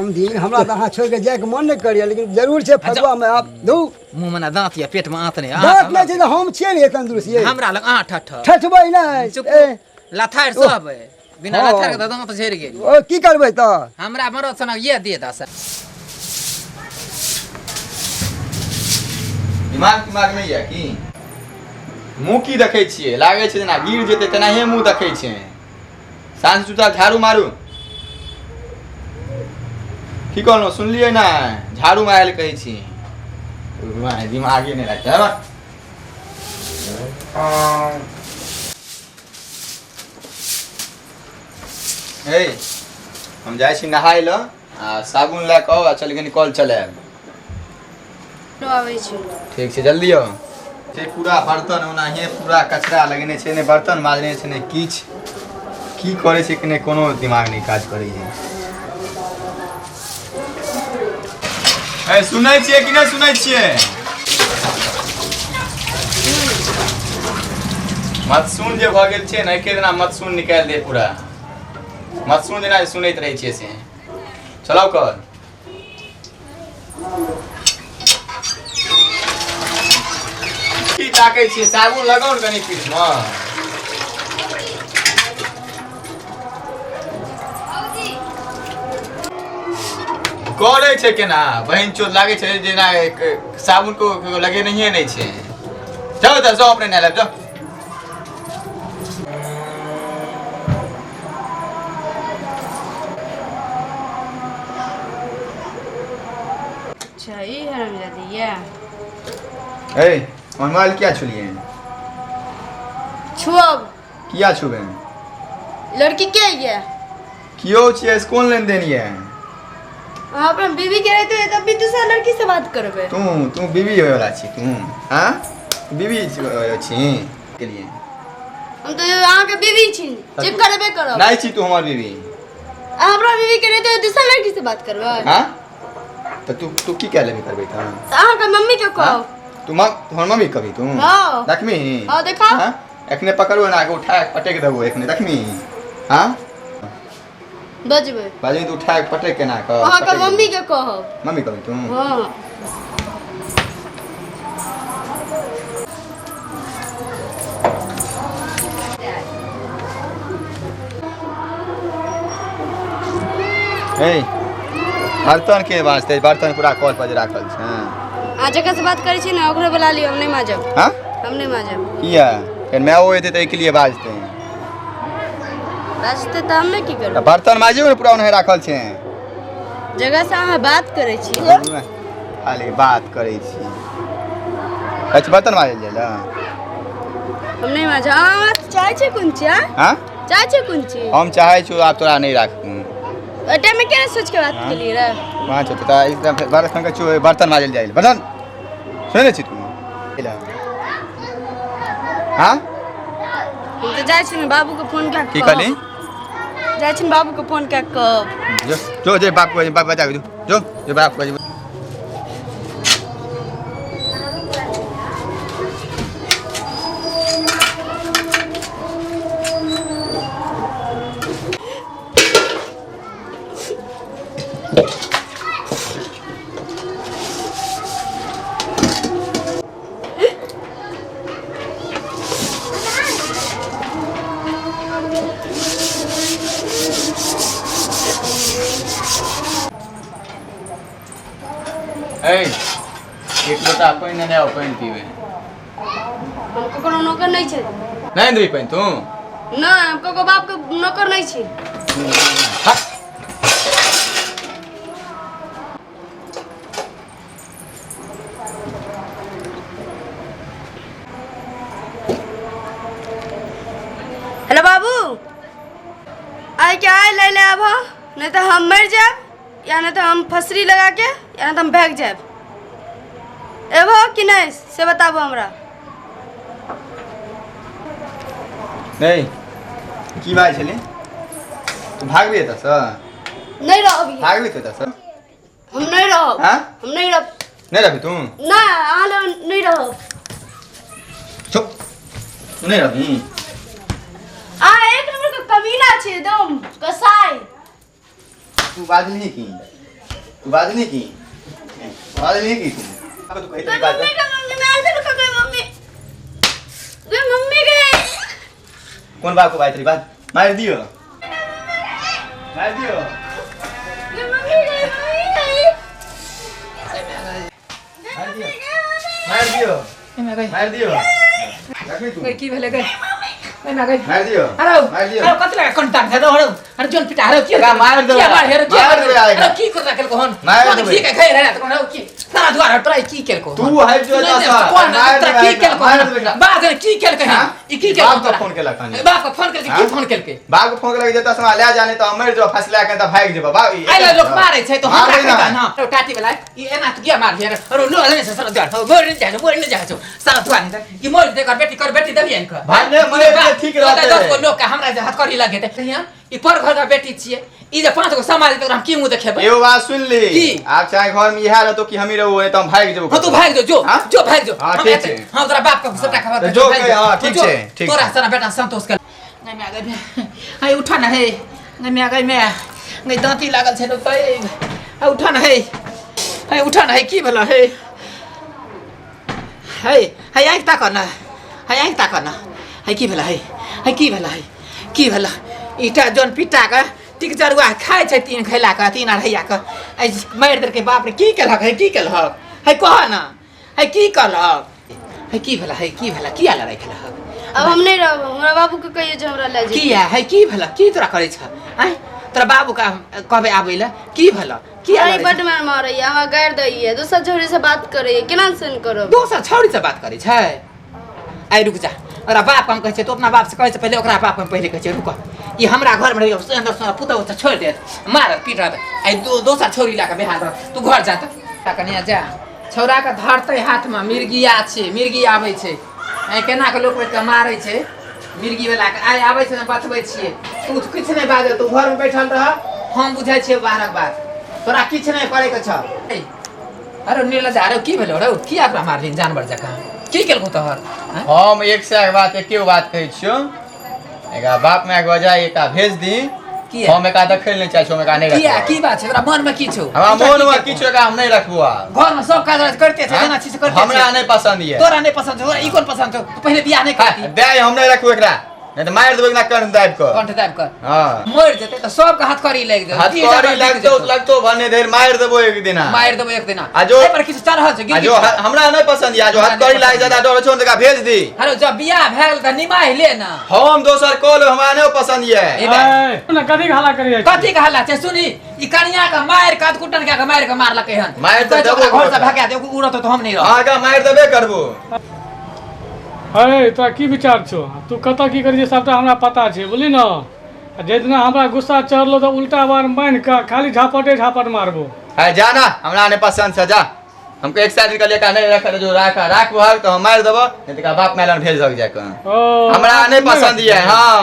समझी हमरा तो अहाँ छोड़ के जाए के मन नहीं करिए लेकिन जरूर छे फगुआ में आप दू मुंह में ना दांत या पेट में आंत नहीं दांत नहीं छे हम छिए रे तंदुरुस्त ये हमरा लग आठ ठठ ठठबै नहीं चुप लाथार सब बिना लाथार के दांत झड़ गेल ओ की करबै त हमरा मरद सना ये दे दस दिमाग नहीं है की मुंह की देखै छियै लागे छै जेना गिर जेतै तेनाहे मुंह देखै छै सांझ जुता झाड़ू मारू की कहलहुँ सुनलियै ना झाड़ू मारल कहै छी दिमागे नहीं रहता है हम जाइ छी नहाय ल आ साबुन लए कऽ चल के निकल चलाब ठीक छै जल्दी आओ से पूरा बर्तन ओनाहिए पूरा कचरा लगेने छै ने बर्तन माजने छै ने किछ की करे छै कि ने कोनो दिमाग नहीं काज करे छै ए सुनै छियै कि नहीं सुनै छियै मतसून जे भऽ गेल छै ने एके दिना मतसून निकाल दे पूरा मतसून जेना सुनैत रहै छियै से चलाउ कर की ताकै छियै साबुन लगाउ न कनी पीठ में करे छै केना बहन चोट लागे छै जेना साबुन को लगे नहीं छै जाओ त जाओ अपने नहाय जाओ अच्छा ये हरामजादी है ए मोबाइल क्या छुलिए छुअब किया छुबे लड़की के है कियो छियै कौन लेन देन ये हाँ अपन बीवी के रहते तब भी दूसरा लड़की से बात करबे तू बीवी होय वाला छी तू हां बीवी छी के लिए हम तो अहाँ के बीवी छी चेक करबे करब नहीं छी तू हमार बीवी हमरा बीवी के रहते दूसरा लड़की से बात करबे हां तो तू की कह लेबे करबे त अहाँ के मम्मी के कहो तू तोहर मम्मी कभी तू हां देखमी हां देखा हां एखने पकड़ो ना के उठा के पटक देबो एखने देखमी हां बजबे बाजी तू उठा के पटक केना क अहाँ के मम्मी के कहो मम्मी कभी तू हां ए बर्तन के वास्ते बर्तन पूरा कॉल पर राखल छै आ जगह से बात करै छी ना ओकरे बुला लियो हम नहीं माजब हां हम नहीं माजब किया फिर मैं वो एते त के लिए बाजते हैं रास्ते त हम नहीं की करब बर्तन माजियो ने पूरा उन्हें राखल छै जगह से अहाँ बात करै छी खाली बात करै छी अच्छा बर्तन माजल जाला हम नहीं माजब अहाँ चाहे छै कोन छी हां चाहे छै कोन छी हम चाहे छु आप तोरा नहीं राखू अटे में क्या सोच के बात के लिए रे वहां छ त एकदम बर्तन का छु बर्तन माजल जाइल बर्तन सुनै छी तू हां हम तो जाय छी बाबू के फोन का की कहली जाय छी बाबू के फोन का जो जे बाप को बाप बजा जो बाप को एक लोटा पानी नहीं आओ पानी पीवे हमको कोनो नौकर नहीं छे नहीं दे पानी तू ना हमको को बाप के नौकर नहीं छे हेलो बाबू आई क्या है ले ले अब नहीं तो हम मर जाए या नहीं तो हम फसरी लगा के या नहीं तो हम भाग जाए एबो कि नहीं से बताबो हमरा नहीं की बात छले तू भागबे त स नहीं रहो अभी भागबे त स हम नहीं रहो हां हम नहीं रहो नहीं रहबी तू ना आलो नहीं रहो चुप तू नहीं रहबी आ एक नंबर का कमीना छे एकदम कसाई तू बाजली की तू बात नहीं की बात नहीं की तू कही तेरी बात मम्मी गए कौन बाप को बात तेरी बात मार दियो मार दियो मार दियो मार दियो रखी तू की भेले गए मैं गए मार दियो अरे मार दियो अरे कतला कांटेक्ट है हरो अरे जोन पिटा हरो की मार दो क्या मार हेरो क्या मार दो आएगा की कर रखल कोन मार कौन दो की कहे रहा तो कौन की सारा द्वार ट्राई की केल को तू है जो ऐसा कौन मार दो की केल को मार दो बात की केल कहे ई की केल बाप को फोन केला खाने बाप को फोन करके की फोन केल के बाप को फोन केला जेता समा ले जाने तो मर जो फसला के त भाग जेबा बाप आइला लोग मारे छै तो हमरा कहता ना तो टाटी वाला ई एना तो क्या मार दिया अरे लो ले से सारा द्वार बोर नहीं जाछो सारा द्वार नहीं ई मोर दे कर बेटी दबियन का भाने मरे ठीक रहते 10 को लोग का हमरा जे हाथ करी लगे थे यहाँ ई पर घर का बेटी छिए ई जे 5 को समाज तो हम की मुंह देखेबे एगो बात सुन ली की? आप चाहे घर में इहा रहतो कि हमी रहू तो हम भाग जेबो हां तू भाग जो हाँ? जो भाग जो हाँ, हम ठीक ऐसे- है। हाँ तोरा बाप का सबटा खबर जो कहे, हाँ, ठीक है, ठीक तोरा है। सारा बेटा संतोष कर नहीं मैं आ गई हाय उठा ना है नहीं मैं आ गई मैं नहीं दांती लागल छै तो हाय उठा ना है हाय उठा ना है की भला है हाय आंख ताक ना हाय आंख ताक ना हाय की भला है की भला है की भला ईटा जोन पिटा का टिक जरुआ खाए छै तीन खैला का तीन अढ़ैया का ऐ मार दर के बाप रे की केलहक है कह ना है की कहलक है की भला किया लड़ाई खेलहक अब हम नहीं रहब हमरा बाबू के कहिए जे हमरा ले जाए किया है की भला की तोरा करे छ आय तोरा बाबू का कहबे आबै ला की भला किया आई लड़ाई बड मार मारैए हमरा गारि दैए दोसर झोड़ी से बात करैए केना सेन करब दोसर छौड़ी से बात करे छै आइ रुक जा ओकरा बाप हम कहै छै तो अपना बाप से कहै से पहले ओकरा बाप हम पहले कहै छै रुक ई हमरा घर में रहियो अंदर से पुतौ से छोड़ दे मार पीट आइ दोसर छौड़ी ला के बिहार तू घर जा त कनिया जा छौरा के धरतै हाथ में मिर्गिया छै मिर्गी आबै छै ऐ केना के लोग के मारै छै मिर्गी वाला के आइ आबै छै बतबै छियै तू किछ नहीं बाजल तू घर में बैठल रह हम बुझाइ छियै बारक बात तोरा किछ नहीं करे के छ अरे नीरज अरे की भेलो रे की अपना मारलिन जानवर जका की केलको तोहर हम एक से एक बात एके बात कहै छियो एका बाप में एक बजा एका भेज दी किया? हम एका देखै नहीं चाहे छो हम एका नहीं किया रखबो की बात छै तोरा मन में की छौ हमरा मोन में किछु एका हम नहीं रखबो घर में सब काज करते छै जेना चीज करते हमरा नहीं पसंद ये तोरा नहीं पसंद छौ ई कोन पसंद छौ तू पहले बियाह नहीं करती दे हम नहीं रखबो एकरा नहीं तो मार देबो ना कर्ण दाब को कंठ दाब कर हां मर जेते त सब के हाथ करी लाग दे हथकड़ी लगतो भने देर मार देबो एक दिन मार देबो एक दिन आ जो- पर किछ चल रहल छै आ जो हमरा नहीं पसंद या जो हथकड़ी लाग ज्यादा डर छो तका भेज दी हेलो जब बियाह भेल त निमाह ले ना हम दोसर कॉल हमरा नहीं पसंद ये ए बे ना कथी हाला करिए कथी के हल्ला छै सुनी ई कनिया के मार काट कुटन के मार के मारलकै हन मार त तो देबो घर से भगा दे उड़त तो हम नहीं रह आगा मार देबे करबो है तोरा की विचार छौ तू कतऽ की करी सबटा हमरा पता छै बुझली न जे दिना हमरा गुस्सा चढ़लो तऽ उल्टा बार मानि कऽ खाली झापट मारबो है जाना हमरा नहीं पसंद से जा हमको एक साइड का लेका नहीं रखा जो राख भाग तो हम मार देबो नहीं तो बाप मैलन भेज दक जाके ओ हमरा नहीं पसंद ये हां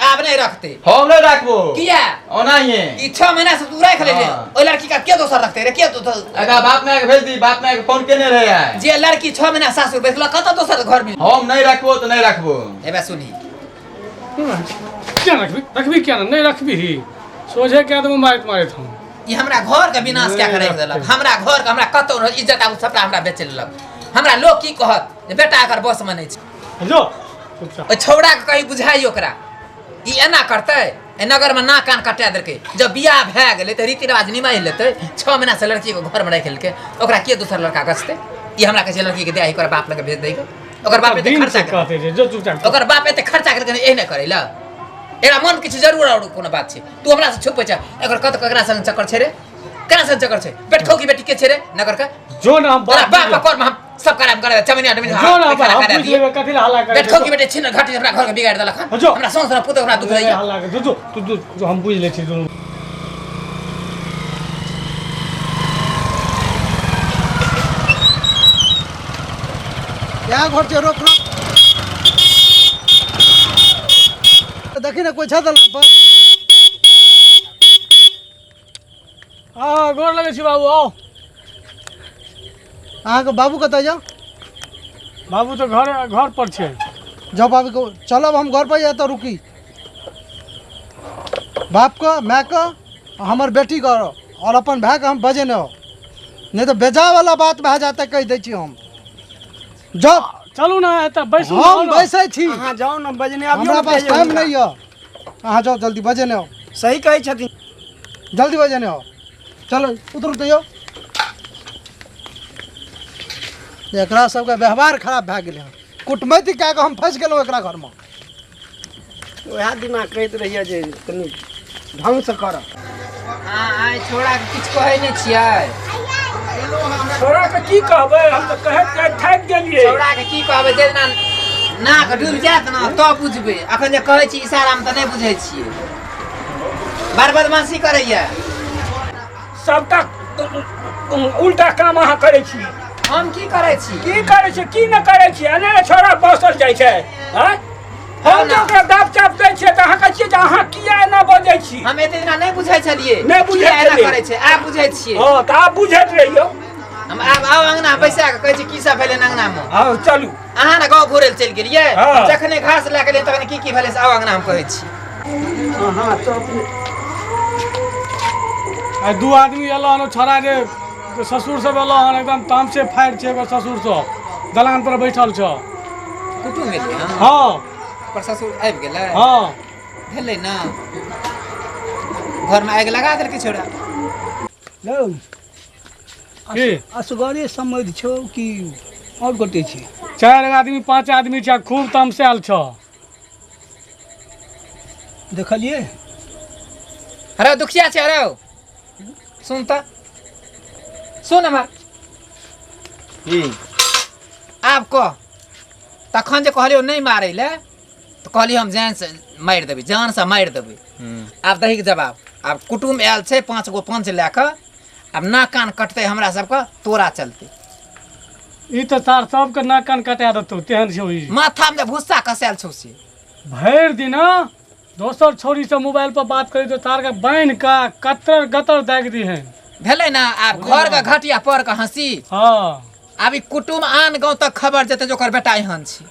अब नहीं रखते हम नहीं रखबो किया ओना ही ई 6 महीना से तू रख ले हाँ। ओ लड़की का के दोसर रखते रे के तो अगर बाप में भेज दी बाप में फोन केने रहे है जे लड़की 6 महीना सासुर बैठल कत दोसर घर में हम नहीं रखबो तो नहीं रखबो एबे सुनी क्या रखबी क्या नहीं रखबी सोझे क्या तो मारत हम ई हमरा घर के विनाश क्या करे देलक हमरा घर के हमरा कतो इज्जत आबू सबटा हमरा बेच लेलक हमरा लोग की कहत जे बेटा एकर बस में नहीं छै जो चुपचाप ओ छौड़ा के कहीं बुझाई ओकरा ई एना करते ए नगर में ना कान कटा देलकै जब बियाह भए गेलै त रीति रिवाज निमाहि लेतै 6 महीना से लड़की को घर में रख लेलकै ओकरा के दूसर लड़का गसते ई हमरा कहै छै लड़की के देही ओकर बाप लग भेज दै ओकर बाप एते दिन खर्चा से कर कहते छै जो चुपचाप ओकर बाप एते खर्चा करके ए नहीं करै ला एकरा मन किछु जरूर और कोनो बात छै तू हमरा से छुपै छ एकर कत ककरा संग चक्कर छै रे केना संग चक्कर छै बेटखौ की बेटी के छै रे नगर का जो ना हम तोरा बाप का कर्म हम सब काम करे चमनिया डमनी जो ना हम पूछ लेबे कथी हाला करे बेटखौ की बेटी छिन घाटी हमरा घर के बिगाड़ देलक जो। हमरा सोच रहा पुतो हमरा दुख रही हाला करे जो तू हम बुझ ले छी दुनू क्या घर से रोक देखी ना कोई छत पर हाँ गोर लगे छी बाबू आओ अहाँ के बाबू कतऽ जाओ बाबू तो घर पर छै जाओ बाबू को चलो हम घर पर तो रुकी बाप को माँ को हमर बेटी को और अपन भाई के हम बजे नहीं तो बेजा वाला बात भए जाते कह दै छी हम। जाओ चलू ना एतऽ बैसू हम बैसे छी, अहाँ जाओ ना बजने आबियो हमरा ना पास कहियो टाइम हुनका। नहीं है। अहाँ जाओ जल्दी बजे नहीं हो, सही कहै छथिन। जल्दी बजे नहीं हो। चलो उतरू तो एकरा सबके व्यवहार खराब भए गेलै हँ। कुटमैती कए कऽ हम फँसि गेलहुँ एकरा घरमे। वएह दिना कहैत रहिए जे कनि ढंग से कर। हाँ आइ छोड़ा के किछु कहै नहि छियै। छोड़ा के की कहबै, हम तऽ कहैत थाकि गेलियै। छोड़ा के की कहबै, जे दिना नाक डूबि जायत ने तब बुझबै। अखन जे कहै छी इशारामे तऽ नहि बुझै छियै। बड़ बदमाशी करैया। सबटा उल्टा काम अहाँ करै छी। हम की करै छी? की करै छी की नहि करै छी? एने छोड़ा बसल जाइ छै। हम जे ओकरा दाब चाप दै छियै तऽ अहाँ कहै छियै जे अहाँ किया एना बजै छी? हम एते दिना नहि बुझै छलियै। नहि बुझै किया एना छलियै। करै छै, आब बुझै छियै। हाँ तऽ आब बुझैत रहियौ। हम आब आउ अंगना बैसा के कहै छी की सब भेलै अंगनामे। हाँ चलू। अहाँ ने गाँव घुरै लए चलि गेलियै, हाँ। जखने घास लए गेलियै तखने की भेलै से आउ अंगना हम कहै छी। हाँ तो अपने आ दू आदमी एलो हन छोड़ा जे ससुर सब एलो हन एकदम तामसे फाड़ि छै। एगो ससुर सब दलान पर बैठल छ। कुटुम गेलियै हँ। हाँ पर ससुर आबि गेलै। हाँ भेलै ने, घरमे आगि लगा देलकै छोड़ा। लो की असगरे समझ छौ कि और गोटे छी? 4 आदमी 5 आदमी छै, खूब तमसायल छ। देखलिए अरे दुखिया छै। अरे सुन तऽ, सुन हमर की आब कह। तखन जे कहलियौ नहि मारै लए तऽ कहलियै हम जान से मारि देबै, जान से मारि देबै। आब दही के जवाब। आब कुटुम आयल छै 5 गो पंच लए कऽ। आब नाक कान कटतै हमरा सबके, तोरा चलतै। ई तऽ तार सबके नाक कान कटा देतौ, तेहन छौ ई। माथामे जे भुस्सा कसायल छौ से। भरि दिन दोसर छौरी से मोबाइल पर बात करी तो तार के बान्हि का कतर गतर दागि दी है। भेलै ने, आब घर के घटिया पर के हंसी। हाँ आब ई कुटुम आन गाँव तक खबर जेतै जे ओकर बेटा एहन छै।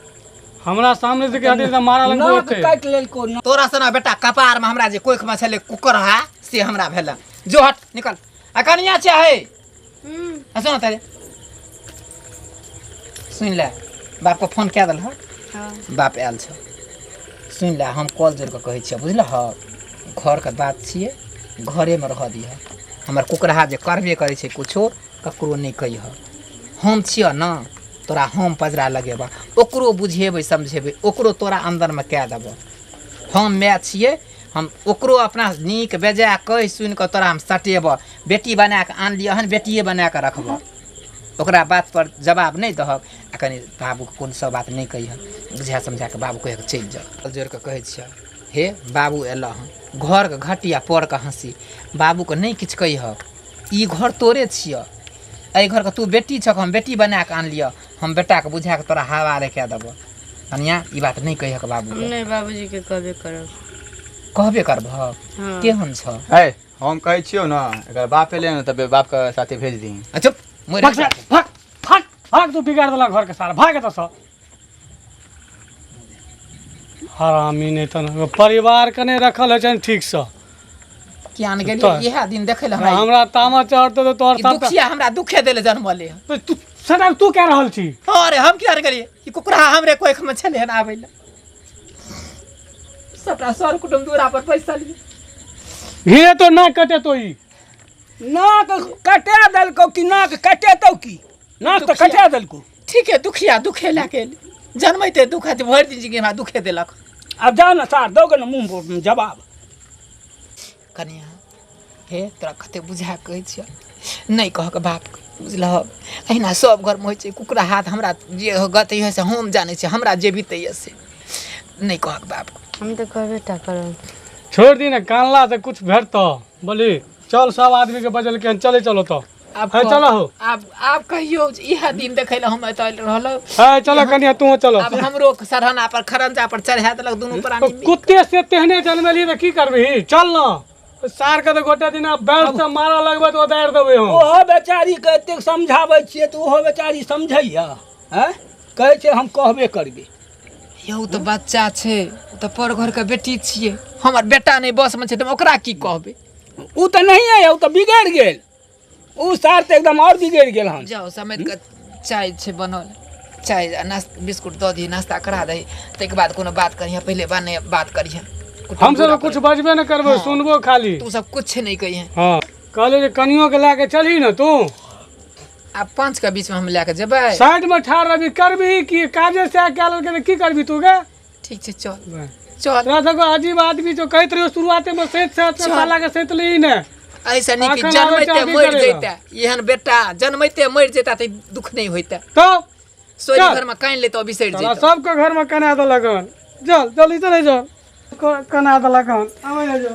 हमरा सामने से कहते तऽ मारा लंगो नाक एते। काटि लेलको ना। तोरा सना बेटा कपार में हमरा जे कोखिमे छलै कुकरहा से हमरा भेल। जो हट निकल। आ कनिया छै है। सुन तेरे सुन ले, बाप को फोन कए देल। बाप आयल छ। सुन ले, हम कॉल जोड़ कऽ कहै छियै, बुझलह? घरके बात छियै, घरेमे रह दिह। हमर कुकरहा जे करबे करै छै कुछो ककरो नहि कहिह। हम छियह ने, तोरा हम पजरा लगेबह, ओकरो बुझेबै समझेबै, ओकरो तोरा अन्दरमे कए देबह। हम माय छियै, हम ओकरो अपना नीक बेजाय कहि सुनि कऽ तोरा हम सटेबह। बेटी बना कऽ आनलियै हन, बेटिए बना कऽ रखबह। ओकरा बात पर जवाब नहीं दहक। आ कनि बाबू कोन सब बात नहीं कही, बुझा समझा के बाबू कह के चल जाओ। जोड़ के कहे छियै, हे बाबू एला हन, घर के घटिया पर के हंसी, बाबू के नहीं किछ कही। ई घर तोरे छियै, एहि घर के तू बेटी छक, हम बेटी बना के आनलियै, हम बेटा के बुझा के तोरा हवा लेके देबो। कनिया ई बात नहीं कही बाबू के। नहीं बाबूजी के कहबे करब। कहबे करबह? हाँ। केहन छ? है हम कहै छियौ ने, एकर बाप एलै ने तब बाप के साथे भेज दी। चुप मोर भाग भाग भाग भाग, तू बिगाड़ देला घर के सारा। भाग एतऽ से। हरामी नहीं तो परिवार के नहीं रखल है छन ठीक से। कियान गेलियै इएह दिन देखै लए हमरा तामा चढ़ते तो तोहर सब दुखिया हमरा दुखे देले जन्मले। तू सदा तू कह रहल छी? अरे हम किया गेलियै? ई कुकुरा हमरे कोख में छले हन आबै ले। सबटा सर कुटुम दूरा पर बैसल हे तो ना कटे तो ई नाक कटा देलको कि नाक कटेतौ की? नाक तो कटा देलको। ठीक है, दुखिया दुखे लए के जन्मैते दुख है, भरि दिन जिंदगी हमरा दुखे देलक। अब जा ना सार दोगे ना मुंह पर जवाब। कनिया हे तोरा कते बुझा कहै छियै, नहीं कह के बाप बुझलह? अहिना सब घर में होइ छै, कुकुरा हाथ हमरा जे गतै है से हम जानै छै, हमरा जे बीतै से नहीं कह के बाप। हम तो कहबे टा करब। छोड़ दी ना, कानला से कुछ भेटतो। बोली चल, सब आदमी के बजल के चले चलो तो। अब है चलो हो। आप कहियो इह दिन देखै ले हम एतऽ रहलो। है चलो कनिया तू चलो। अब हमरो सरहना पर खरंजा पर चढ़ा देलक दुनू प्राणी। कुत्ते से तेहने जन्मली त की करबी? चल ना, सार के तो गोटे दिन बैठ से मारा लगबे तो उतार देबे हम। ओहो बेचारी के एतेक समझाबै छियै तऽ ओहो बेचारी समझैया? हैं कहै छै हम कहबे करबे। यौ तो बच्चा छै, तो पर घर के बेटी छियै, हमर बेटा नहीं बस में छै, त ओकरा की कहबै? उ तो नहीं है, उ तो बिगड़ गेल। उ सार तो एकदम और बिगड़ गेल हन। जाओ समेत के चाय छे बनल, चाय आ नाश्ता बिस्कुट दऽ दी, नाश्ता करा दही, ताहिके बाद कोनो बात करिहे, पहिले बाने बात करिहे। हम सब कुछ बजबे न करबो, हाँ। सुनबो खाली। तू सब कुछ नहीं कहिए। हाँ कहले जे कनियो के लाके चली न तू। अब 5 के बीच में हम लेके जेबै। साइड में ठाड़ रही करबी कि काजे से क्या लगे की करबी तू गे? ठीक छे चल चल। तोरा सबको अजीब आदमी जो कहत रहियो शुरुआते में सेत से साला के सेत ली ने। ऐसा नहीं कि आखन जन्मैते आबै मर चाबी जैता, एहन बेटा जन्मैते मर जैता त दुख नहीं होइता। तो सोरी चल। घर में कान ले तो बिसर साला जैता। सबके घर में कना दलकन। चल जल्दी चले जाओ कना दलकन। आवे जा।